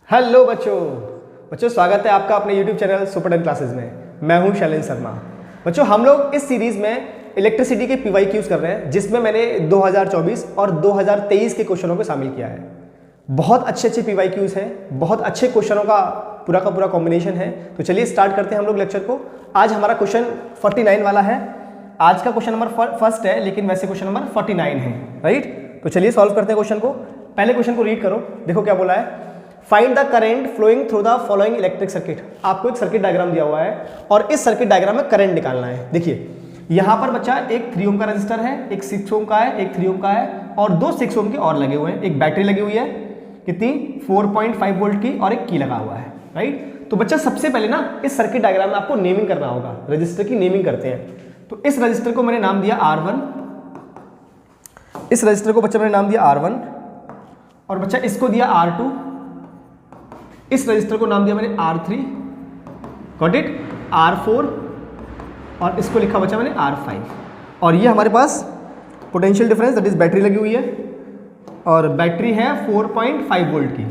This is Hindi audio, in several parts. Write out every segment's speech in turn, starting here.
हेलो बच्चों स्वागत है आपका अपने YouTube चैनल सुपर 10 क्लासेस में। मैं हूं शैलेंद्र शर्मा। बच्चों हम लोग इस सीरीज में इलेक्ट्रिसिटी के PYQs कर रहे हैं, जिसमें मैंने 2024 और 2023 के क्वेश्चनों को शामिल किया है। बहुत अच्छे PYQs हैं, बहुत अच्छे क्वेश्चनों का पूरा कॉम्बिनेशन है। तो चलिए स्टार्ट करते हैं हम लोग लेक्चर को। आज हमारा क्वेश्चन 49 वाला है। आज का क्वेश्चन नंबर फर्स्ट है, लेकिन वैसे क्वेश्चन नंबर 49 है, राइट। तो चलिए सॉल्व करते हैं क्वेश्चन को। पहले क्वेश्चन को रीड करो, देखो क्या बोला है। Find the current flowing through the following electric circuit. आपको एक सर्किट डायग्राम दिया हुआ है और इस सर्किट डायग्राम में करंट निकालना है। देखिए यहां पर बच्चा एक 3 ओम का रजिस्टर है, एक 6 ओम का है, एक 3 ओम का है और 2 6 ओम के और लगे हुए हैं। एक बैटरी लगी हुई है, कितनी 4.5 वोल्ट की, और एक की लगा हुआ है, राइट। तो बच्चा सबसे पहले ना इस सर्किट डायग्राम में आपको नेमिंग करना होगा। रजिस्टर की नेमिंग करते हैं। तो इस रजिस्टर को मैंने नाम दिया R1, इस रजिस्टर को बच्चा मैंने नाम दिया R1 और बच्चा इसको दिया R2, इस रजिस्टर को नाम दिया मैंने R3, गॉट इट, R4 और इसको लिखा बच्चा मैंने R5। और ये हमारे पास potential difference that is battery लगी हुई है और बैटरी है 4.5 वोल्ट की,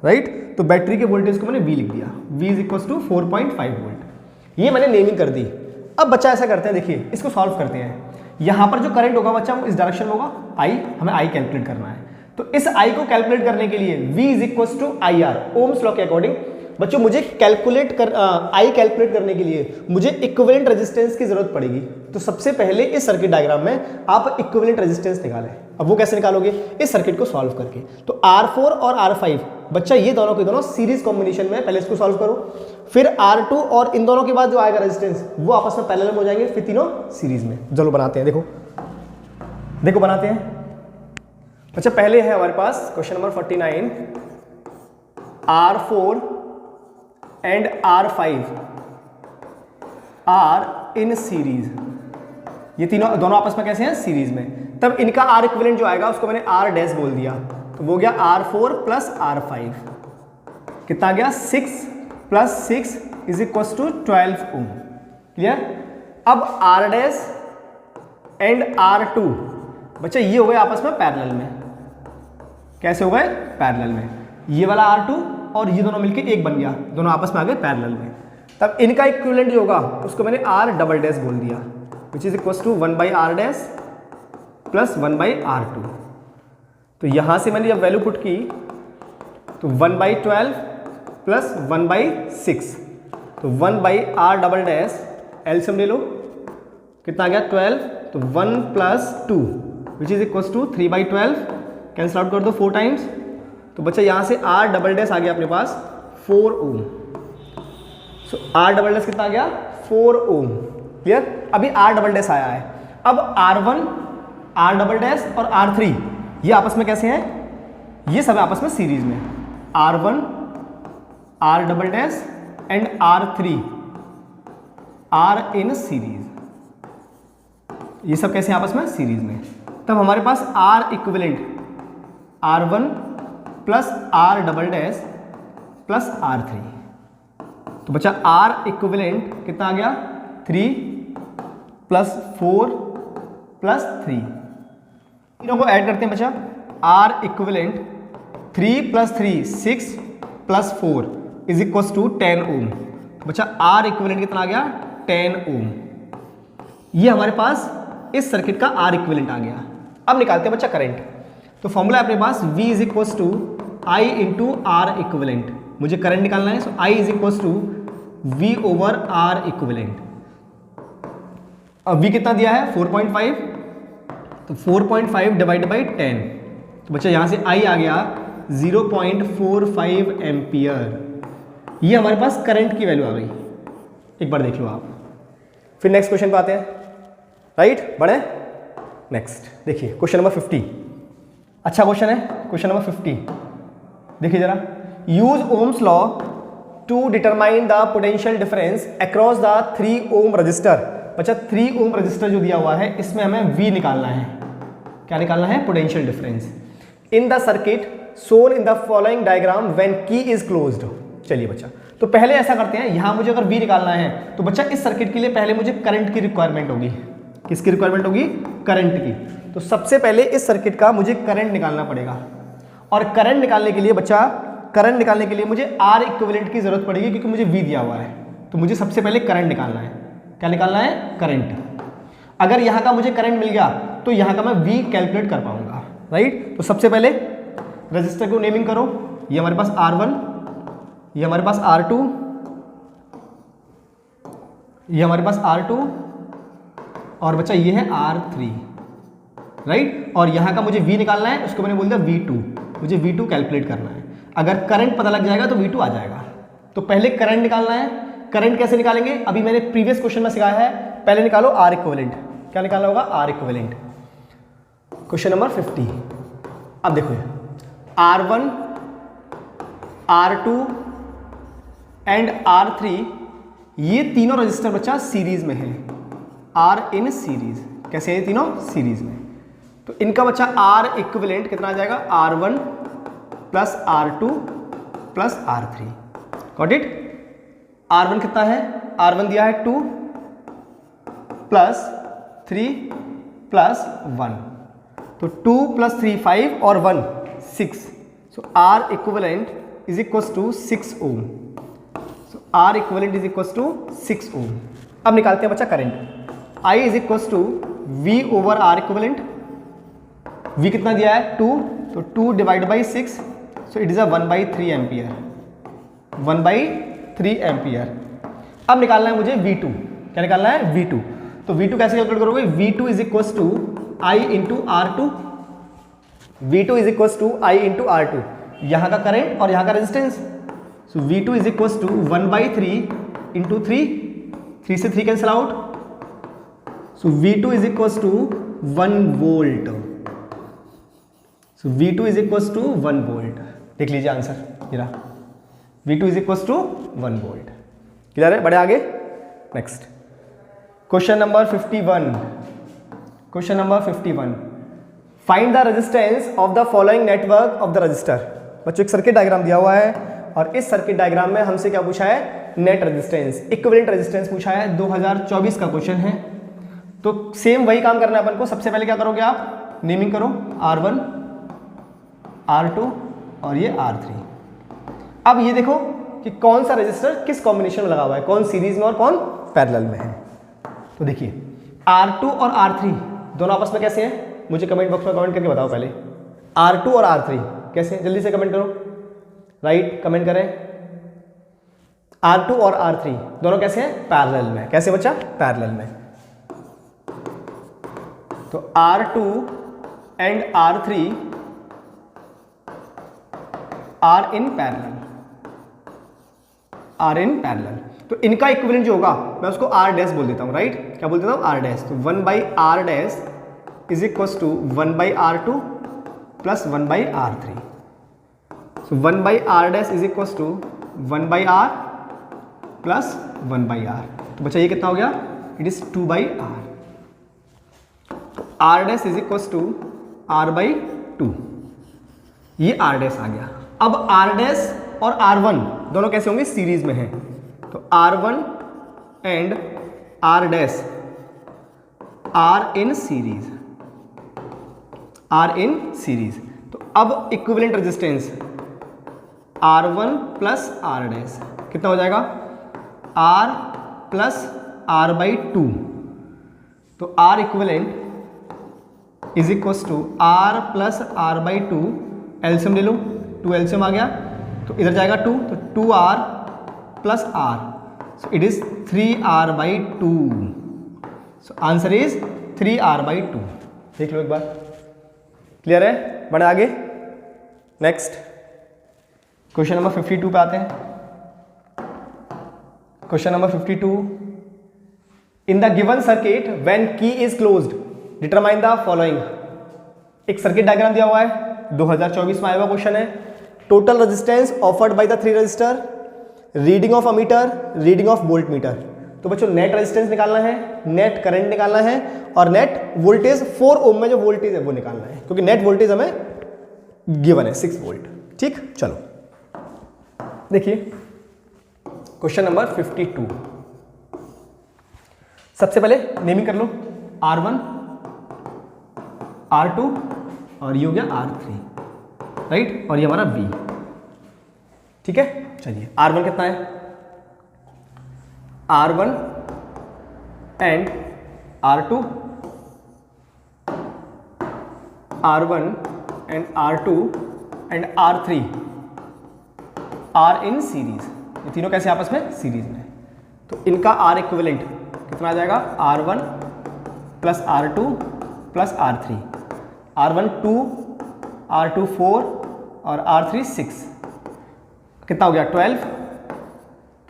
राइट। तो बैटरी के वोल्टेज को मैंने V लिख दिया, V is equal to 4.5 volt. ये मैंने नेमिंग कर दी। अब बच्चा ऐसा करते हैं, देखिए इसको सॉल्व करते हैं। यहां पर जो करंट होगा बच्चा वो इस डायरेक्शन में होगा, I, हमें I कैलकुलेट करना है। तो इस I को कैलकुलेट करने के लिए V is equal to IR, ohm's law के अकॉर्डिंग बच्चों मुझे I कैलकुलेट करने के लिए मुझे इक्विवेलेंट रेजिस्टेंस की जरूरत पड़ेगी। तो सबसे पहले इस सर्किट डायग्राम में आप इक्विवेलेंट रेजिस्टेंस निकालें। अब वो कैसे निकालोगे? इस सर्किट को सॉल्व करके। तो R4 और R5 बच्चा ये दोनों के दोनों सीरीज कॉम्बिनेशन में, पहले इसको सॉल्व करो, फिर R2 और इन दोनों के बाद जो आएगा रेजिस्टेंस वो आपस में पैरेलल हो जाएंगे, फिर तीनों सीरीज में। चलो बनाते हैं, देखो बनाते हैं। अच्छा पहले है हमारे पास question number 49, R4 and R5 are in series. ये दोनों आपस में कैसे हैं? सीरीज में। तब इनका R इक्विवेलेंट जो आएगा उसको मैंने R डैश बोल दिया, तो वो गया R4 प्लस R5। कितना गया? 6 plus 6 is equal to 12 ohm. Clear? अब R डैश एंड R2 बच्चा ये हो गए आपस में पैरेलल में। कैसे हो गए? पैरेलल में। ये वाला R2 और ये दोनों मिलके एक बन गया, दोनों आपस में आ गए पैरेलल में। तब इनका इक्विवेलेंट जो होगा उसको मैंने R डबल डैश बोल दिया, which is equal to 1 by R dash plus 1 by R2। तो यहां से मैंने जब वैल्यू पुट की तो 1 बाई 12 प्लस 1 बाई 6, तो 1 by R double dash LCM ले लो, कितना आ गया? 12। तो 1 plus 2 which is equal to 3 by 12, cancel out कर दो 4 टाइम्स। तो बच्चा यहाँ से R डबल डैश आ गया अपने पास 4 ओम। सो R डबल डैश कितना आ गया? 4 ओम। क्लियर? अभी R डबल डैश आया है। अब R1, R डबल डैश और R3 ये आपस में कैसे हैं? ये सब आपस में सीरीज में। R1, R double dash and R3 are in series. ये सब कैसे आपस में? सीरीज में। तब हमारे पास R equivalent R1 plus R double dash plus R3। तो बच्चा R इक्विवेलेंट कितना आ गया? 3 प्लस 4 प्लस 3। तीनों को ऐड करते हैं बच्चा। R equivalent 3 plus 3 6 plus 4 is equal to 10 ohm. तो बच्चा R इक्विवेलेंट कितना आ गया? 10 ओम। ये हमारे पास इस सर्किट का R इक्विवेलेंट आ गया। अब निकालते हैं बच्चा करंट। तो फॉर्मूला अपने पास V is equal to I into R equivalent. मुझे करंट निकालना है, so I is equal to V over R equivalent. अब V कितना दिया है? 4.5, तो 4.5 डिवाइड बाई 10, तो बच्चा यहाँ से I आ गया 0.45 एम्पियर। ये हमारे पास करंट की वैल्यू आ गई। एक बार देख लो आप। फिर नेक्स्ट क्वेश्चन पे आते हैं, राइट। बढ़े नेक्स्ट। देखिए क्वेश्चन नंबर 50, अच्छा क्वेश्चन है। क्वेश्चन नंबर 50 देखिए जरा। Use ohm's law to determine the potential difference across the 3 ohm resistor. बच्चा 3 ओम रजिस्टर जो दिया हुआ है इसमें हमें V निकालना है। क्या निकालना है? Potential difference in the circuit shown in the following diagram when key is closed. चलिए बच्चा, तो पहले ऐसा करते हैं, यहां मुझे अगर V निकालना है तो बच्चा इस सर्किट के लिए पहले मुझे करंट की रिक्वायरमेंट होगी। किसकी रिक्वायरमेंट होगी? करंट की। तो सबसे पहले इस सर्किट का मुझे करंट निकालना पड़ेगा। और करंट निकालने के लिए बच्चा करंट निकालने के लिए मुझे R इक्विवेलेंट की जरूरत पड़ेगी क्योंकि मुझे V दिया हुआ है। तो मुझे सबसे पहले करंट निकालना है। क्या निकालना है? करंट। अगर यहाँ का मुझे करंट मिल गया तो यहाँ का मैं V कैलकुलेट कर पाऊंगा, राइट। तो सबसे पहले रजिस्टर को नेमिंग करो। ये हमारे पास R1, ये हमारे पास R2, ये हमारे पास R2 और बच्चा ये है R3, राइट। और यहाँ का मुझे V निकालना है, उसको मैंने बोल दिया V2, मुझे V2 कैलकुलेट करना है। अगर करंट पता लग जाएगा तो V2 आ जाएगा। तो पहले करंट निकालना है। करंट कैसे निकालेंगे? अभी मैंने प्रीवियस क्वेश्चन में सिखाया है, पहले निकालो R इक्विवेलेंट। क्या निकालना होगा? R equivalent. Question number 50। अब देखो R1, R2 एंड R3 ये तीनों रजिस्टर बच्चा सीरीज में है, R इन सीरीज। कैसे है? तीनों सीरीज में। तो इनका बच्चा R इक्विवेलेंट कितना आ जाएगा? R1 plus R2 plus R3। Got it? R1 कितना है? R1 दिया है 2 प्लस 3 प्लस 1। तो 2 प्लस 3 5 और 1 6। So R equivalent is equals to 6 ohm. So R equivalent is equals to 6 ohm. अब निकालते हैं बच्चा current. I is equals to V over R equivalent. V कितना दिया है? 2। तो 2 divide by 6, so it is a 1/3 ampere. 1/3 ampere. अब निकालना है मुझे V2। क्या निकालना है? V2। तो V2 कैसे कैलकुलेट करोगे? V2 is equals to I into R2। V2 is equals to I into R2, यहाँ का करंट और यहाँ का resistance. So V2 is equals to 1/3 into 3, 3 से 3 cancel out. So V2 is equals to 1 volt. So V2 is equals to 1 volt. देख लीजिए आंसर, ये रहा। V2 is equals to 1 volt. Clear है? बढ़े आगे। Next question number 51। Question number 51, find the resistance of the following network of the register. बच्चों एक सर्किट डायग्राम दिया हुआ है और इस सर्किट डायग्राम में हमसे क्या पूछा है? नेट रेजिस्टेंस, इक्विवेलेंट रेजिस्टेंस पूछा है। 2024 का क्वेश्चन है। तो सेम वही काम करना है अपन को। सबसे पहले क्या करोगे आप? नेमिंग करो, R1, R2 और ये R3। अब ये देखो कि कौन सा रजिस्टर किस कॉम्बिनेशन में लगा हुआ है, कौन सीरीज में और कौन पैरेलल में है। तो देखिए R2 और R3 दोनों आपस में कैसे हैं? मुझे कमेंट बॉक्स में कमेंट करके बताओ पहले। R2 और R3 कैसे? जल्दी से कमेंट करो, राइट, कमेंट करें। R2 और R3 दोनों कैसे हैं? पैरेलल में। कैसे बच्चा? पैरेलल में। तो R2 and R3 are in parallel, are in parallel. तो इनका इक्विवेलेंट जो होगा मैं उसको R डैश बोल देता हूँ, राइट। क्या बोल देता हूँ? R dash. तो 1/R dash is equals to 1/R2 plus 1/R3। So 1/R dash is equals to 1/R plus 1/R। तो बच्चा ये कितना हो गया? It is 2/R। तो R dash is equals to R/2। ये R डैश आ गया। अब R डैश और R1 दोनों कैसे होंगे? सीरीज में हैं। तो R1 and R dash are in series, are in series. तो अब equivalent resistance R1 plus R dash कितना हो जाएगा? R plus R/2। तो R equivalent is equals to R plus R/2। LCM ले लो, 2 एलसीएम आ गया तो इधर जाएगा 2, तो 2R plus R, so it is 3R/2। So answer is 3R/2। देख लो एक बार, क्लियर है? बढ़े आगे। नेक्स्ट क्वेश्चन नंबर 52 पे आते हैं। Question number 52, in the given circuit when key is closed determine the following. एक सर्किट डायग्राम दिया हुआ है, 2024 में आया हुआ क्वेश्चन है। Total resistance offered by the 3 resistor, reading of ammeter, reading of voltmeter. तो बच्चों नेट रेजिस्टेंस निकालना है, नेट करंट निकालना है और नेट वोल्टेज 4 ओम में जो वोल्टेज है वो निकालना है, क्योंकि नेट वोल्टेज हमें गिवन है 6 वोल्ट। ठीक, चलो देखिए क्वेश्चन नंबर 52। सबसे पहले नेमिंग कर लो, R1, R2 और ये हो गया R3, राइट। और ये हमारा V। ठीक है, चलिए R1 कितना है, R1 and R2, R1 and R2 and R3 are in series, ये तीनों कैसे आपस में सीरीज में, तो इनका R इक्विवेलेंट कितना आ जाएगा, R1 plus R2 plus R3, R1 2, R2 4 और R3 6, कितना हो गया 12,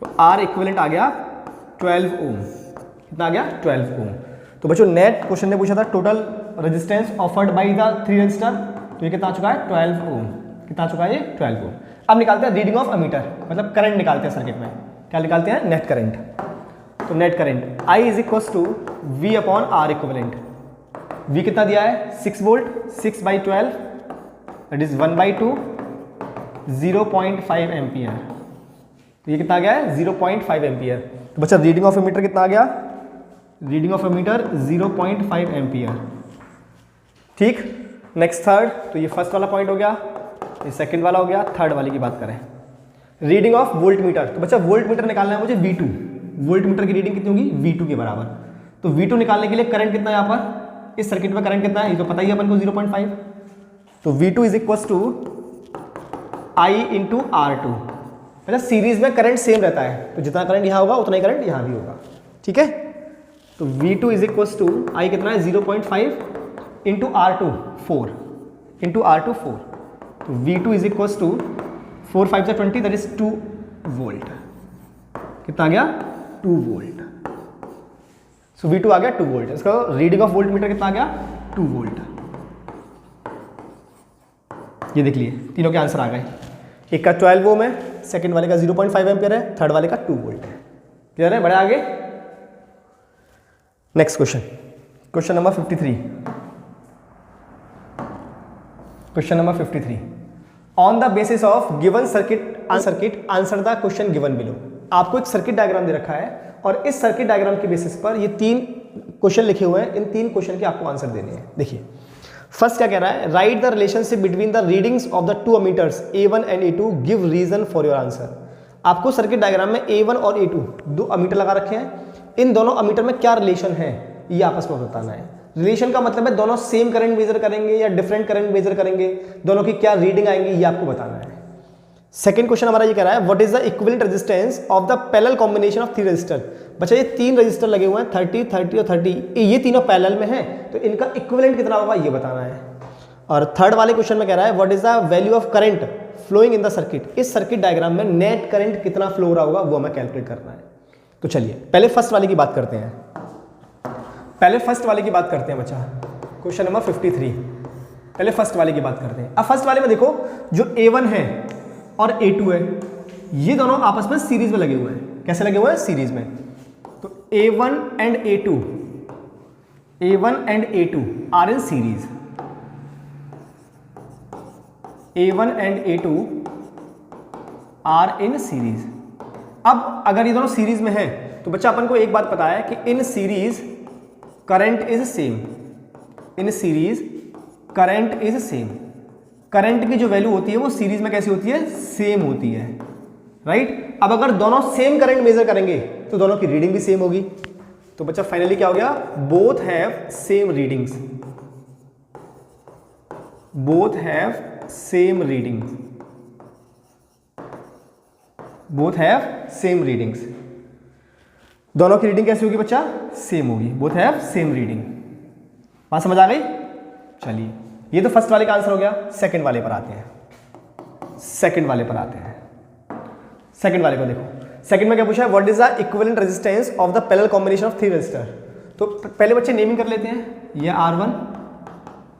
तो R इक्विवेलेंट आ गया 12 ओम, कितना आ गया 12 ओम। तो बच्चों नेट क्वेश्चन ने पूछा था total resistance offered by the 3 register, तो ये कितना आ चुका है 12 ओम, कितना आ चुका है ये 12 ओम। अब निकालते हैं रीडिंग ऑफ अमीटर, मतलब करंट निकालते हैं सर्किट में, क्या निकालते हैं, नेट करंट। तो net current I is equal to V upon R equivalent, V कितना दिया है 6 वोल्ट, 6/12 दैट इज 1/2, 0.5 एम्पियर, तो ये कितना आ गया है 0.5 एम्पियर। तो बच्चा रीडिंग ऑफ एमीटर कितना आ गया, रीडिंग ऑफ एमीटर 0.5 एम्पियर, ठीक। नेक्स्ट थर्ड, तो ये फर्स्ट वाला पॉइंट हो गया, ये सेकंड वाला हो गया। थर्ड वाले की बात करें, रीडिंग ऑफ वोल्ट मीटर, तो बच्चा वोल्ट मीटर निकालना है मुझे V2, वोल्ट मीटर की रीडिंग कितनी होगी V2 के बराबर। तो V2 निकालने के लिए करंट कितना है यहाँ पर, इस सर्किट में करंट कितना है ये तो पता ही है अपन को 0.5, तो V2 is equal to I into R2, मतलब सीरीज में करंट सेम रहता है, तो जितना करंट यहाँ होगा उतना ही करंट यहाँ भी होगा, ठीक है। तो V2 is equal to I कितना है 0.5 इंटू R2 4 इंटू R2 4, तो V2 इज इक्वल टू 4 5 से 20 दैट इज 2 वोल्ट, कितना आ गया 2 वोल्ट। सो V2 आ गया 2 वोल्ट, इसका रीडिंग ऑफ वोल्ट मीटर कितना आ गया 2 वोल्ट। ये देख लिए तीनों के आंसर आ गए, एक का 12 ओम है, सेकंड वाले का 0.5 एम्पियर है, थर्ड वाले का 2 वोल्ट है। क्लियर है, बढ़े आगे। Next question, question number 53, question number 53, on the basis of given circuit answer the question given below. आपको एक सर्किट डायग्राम दे रखा है और इस सर्किट डायग्राम के बेसिस पर ये 3 क्वेश्चन लिखे हुए हैं, इन 3 क्वेश्चन के आपको आंसर देने हैं। देखिए फर्स्ट क्या कह रहा है, write the relationship between the readings of the 2 ammeters A1 and A2, give reason for your answer. आपको सर्किट डायग्राम में A1 और A2 2 अमीटर लगा रखे हैं, इन दोनों अमीटर में क्या रिलेशन है ये आपस में बताना है। रिलेशन का मतलब है दोनों सेम करंट मेजर करेंगे या डिफरेंट करंट मेजर करेंगे, दोनों की क्या रीडिंग आएंगी ये आपको बताना है। सेकंड क्वेश्चन हमारा ये कह रहा है, what is the equivalent resistance of the parallel combination of 3 register. बच्चा ये 3 रजिस्टर लगे हुए हैं 30 30 और 30, ये तीनों पैरेलल में हैं, तो इनका इक्विवेलेंट कितना होगा ये बताना है। और थर्ड वाले क्वेश्चन में कह रहा है, what is the value of current flowing in the circuit. इस सर्किट डायग्राम में नेट करंट कितना फ्लो हो रहा होगा वो हमें कैलकुलेट करना है। तो चलिए पहले फर्स्ट वाले की बात करते हैं, बच्चा क्वेश्चन नंबर 53, पहले फर्स्ट वाले की बात करते हैं। अब फर्स्ट वाले में देखो जो A1 है और A2 है, ये दोनों आपस में सीरीज में लगे हुए हैं। कैसे लगे हुए हैं, सीरीज में। तो A1 and A2 are in series, A1 and A2 are in series. अब अगर ये दोनों सीरीज में हैं तो बच्चा अपन को एक बात पता है कि in series current is same, in series current is same. Current की जो वैल्यू होती है वो सीरीज में कैसी होती है, सेम होती है, राइट। अब अगर दोनों सेम करंट मेजर करेंगे तो दोनों की रीडिंग भी सेम होगी। तो बच्चा फाइनली क्या हो गया, both have same readings, both have same readings, both have same readings. दोनों की रीडिंग कैसी होगी बच्चा, सेम होगी, बोथ हैव सेम रीडिंग। बात समझ आ गई। चलिए ये तो फर्स्ट वाले का आंसर हो गया। सेकंड वाले पर आते हैं, सेकंड वाले को देखो। सेकंड में क्या पूछा है, what is the equivalent resistance of the parallel combination of 3 register. तो पहले बच्चे नेमिंग कर लेते हैं, ये R1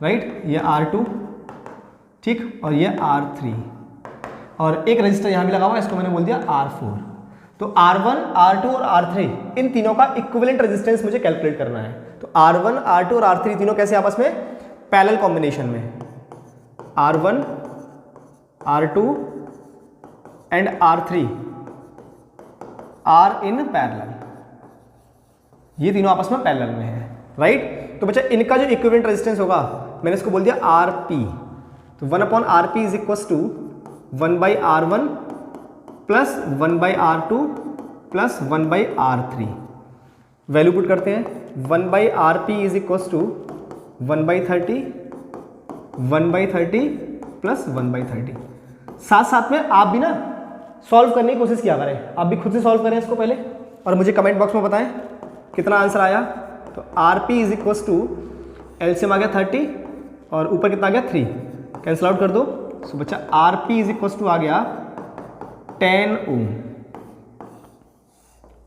राइट, ये R2 ठीक, और ये R3, और एक रजिस्टर यहां भी लगा हुआ, इसको मैंने बोल दिया R4। तो R1, R2 और R3 इन तीनों का इक्विवेलेंट रेजिस्टेंस मुझे कैलकुलेट करना है। तो R1, R2 और R3 तीनों कैसे आपस में, पैरेलल कॉम्बिनेशन में। R1, R2 and R3 are in parallel, ये तीनों आपस में पैरेलल में है, राइट। तो बच्चा इनका जो इक्विवेलेंट रेजिस्टेंस होगा मैंने इसको बोल दिया RP। तो 1/RP is equal to 1/R1 plus 1/R2 plus 1/R3। Value put करते हैं, 1/RP is equals to 1/30 1/30 plus 1/30। साथ साथ में आप भी ना सॉल्व करने की कोशिश किया करें, आप भी खुद से सॉल्व करें इसको पहले और मुझे कमेंट बॉक्स में बताएं कितना आंसर आया। तो RP is equals to LCM आ गया 30 और ऊपर कितना आ गया 3, कैंसिल आउट कर दो। सो बच्चा RP इज इक्वल्स टू आ गया 10 ओम।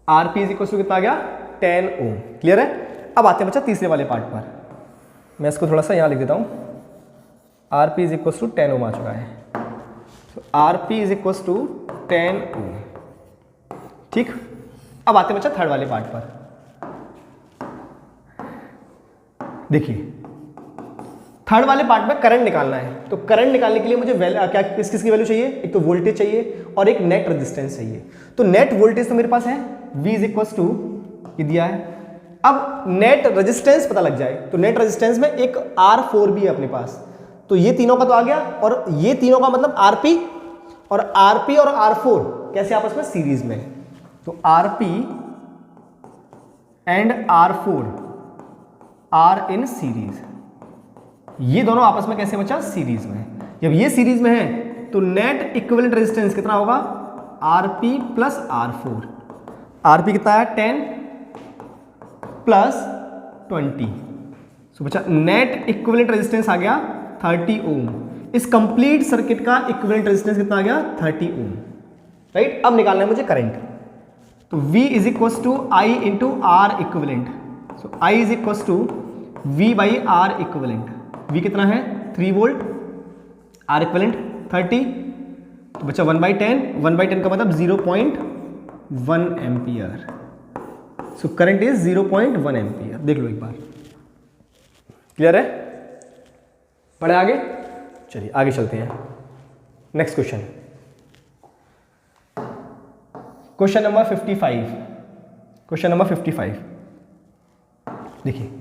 RP इज इक्वल्स टू कितना आ गया 10 ओम। क्लियर है। अब आते हैं बच्चा तीसरे वाले पार्ट पर, मैं इसको थोड़ा सा यहाँ लिख देता हूँ। RP इज इक्वल्स टू 10 ओम आ चुका है। तो RP इज इक्वल्स टू 10 ओम। ठीक, अब आते हैं बच्चा थर्ड वाले पार्ट पर। देखिए थर्ड वाले पार्ट में करंट निकालना है, तो करंट निकालने के लिए मुझे क्या किस की वैल्यू चाहिए, एक तो वोल्टेज चाहिए और एक नेट रेजिस्टेंस चाहिए। तो नेट वोल्टेज तो मेरे पास है V इज इक्वल्स टू ये दिया है। अब नेट रेजिस्टेंस पता लग जाए, तो नेट रेजिस्टेंस में एक R4 भी है अपने पास, तो ये तीनों का तो आ गया और ये तीनों का मतलब RP और R4 कैसे आपस में सीरीज में। तो RP and R4 are in series, ये दोनों आपस में कैसे बचा सीरीज में। जब ये सीरीज में है तो नेट इक्विवेलेंट रेजिस्टेंस कितना होगा RP प्लस R4। RP कितना है 10 प्लस 20। सो बचा नेट इक्विवेलेंट रेजिस्टेंस आ गया 30 ओम। इस कंप्लीट सर्किट का इक्विवेलेंट रेजिस्टेंस कितना आ गया 30 ओम। राइट, अब निकालना है मुझे करंट। तो V is equals to I into R equivalent. So I is equals to V by R equivalent. V कितना है 3 वोल्ट, R इक्विवेलेंट 30, तो बच्चा 1/10, 1/10 का मतलब 0.1 ampere. So current is 0.1 ampere. देख लो एक बार, क्लियर है। बढ़े आगे, चलिए आगे चलते हैं। Next question, question number 55। Question number 55 देखिए,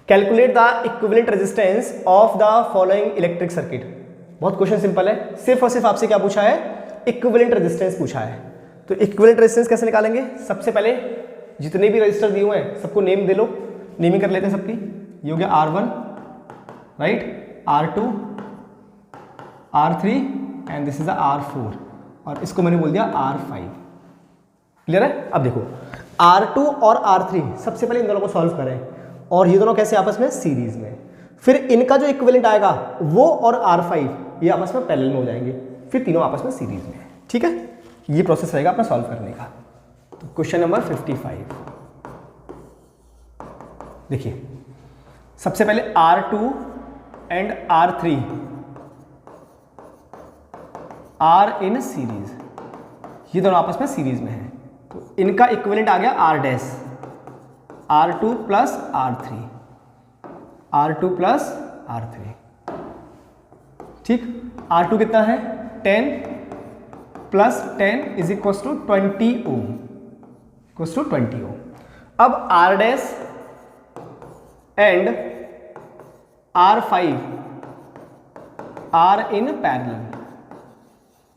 calculate the equivalent resistance of the following electric circuit. बहुत क्वेश्चन सिंपल है, सिर्फ और सिर्फ आपसे क्या पूछा है, इक्विवेलेंट रेजिस्टेंस पूछा है। तो इक्विवेलेंट रेजिस्टेंस कैसे निकालेंगे, सबसे पहले जितने भी रजिस्टर दिए हुए हैं सबको नेम दे लो, नेमिंग कर लेते हैं सबकी। ये हो गया R1 right, R2 R3 and this is the R4 और इसको मैंने बोल दिया R5। क्लियर है। अब देखो R2 और R3, सबसे पहले इन दोनों को सॉल्व करें और ये दोनों कैसे आपस में सीरीज में, फिर इनका जो इक्विवेलेंट आएगा वो और R5 ये आपस में पैरेलल में हो जाएंगे, फिर तीनों आपस में सीरीज में। ठीक है, ये प्रोसेस रहेगा अपना सॉल्व करने का। तो क्वेश्चन नंबर 55 देखिए, सबसे पहले R2 and R3 are in series, ये दोनों आपस में सीरीज में है, तो इनका इक्विवेलेंट आ गया R dash, R2 plus R3, R2 plus R3। ठीक, R2 कितना है 10 plus 10 is equals to 20 ohm, equals to 20 ohm. अब R dash and R5 are in parallel,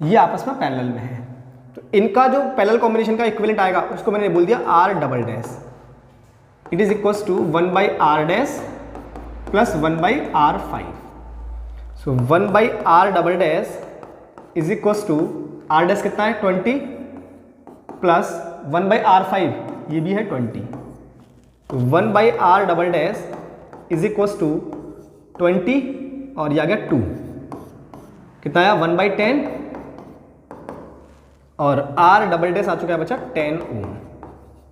ये आपस में पैरेलल में है, तो इनका जो पैरेलल कॉम्बिनेशन का इक्विवेलेंट आएगा उसको मैंने बोल दिया R double dash. It is equals to 1/R dash plus 1/R5। So 1/R double dash is equals to R dash कितना है 20 प्लस 1/R5 ये भी है 20, तो 1/R double dash is equals to 20 और ये आ गया 2, कितना आया 1/10 और R डबल डैश आ चुका है बच्चा 10 ओम,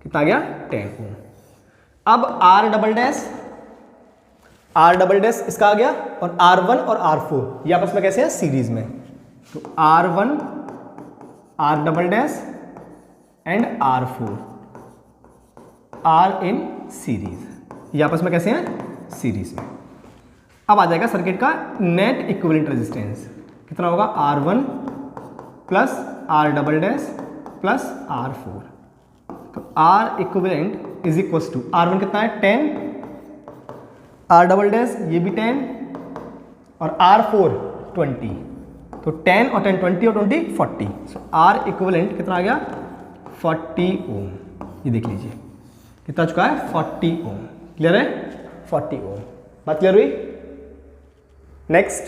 कितना आ गया 10 ओम। अब R डबल डैश इसका आ गया और R1 और R4 ये आपस में कैसे हैं सीरीज में, तो R1 R double dash and R4 are in series, ये आपस में कैसे हैं सीरीज में। अब आ जाएगा सर्किट का नेट इक्विवेलेंट रेजिस्टेंस, कितना होगा R1 plus R double dash plus R4, तो R equivalent is equals to R1 कितना है 10, R डबल डैश ये भी 10 और R4 20, तो 10 और 10 20 और 20 40। सो आर इक्विवेलेंट कितना आ गया 40 ओम। ये देख लीजिए कितना आ चुका है 40 ओम। क्लियर है 40 ओम। बात क्लियर हुई। नेक्स्ट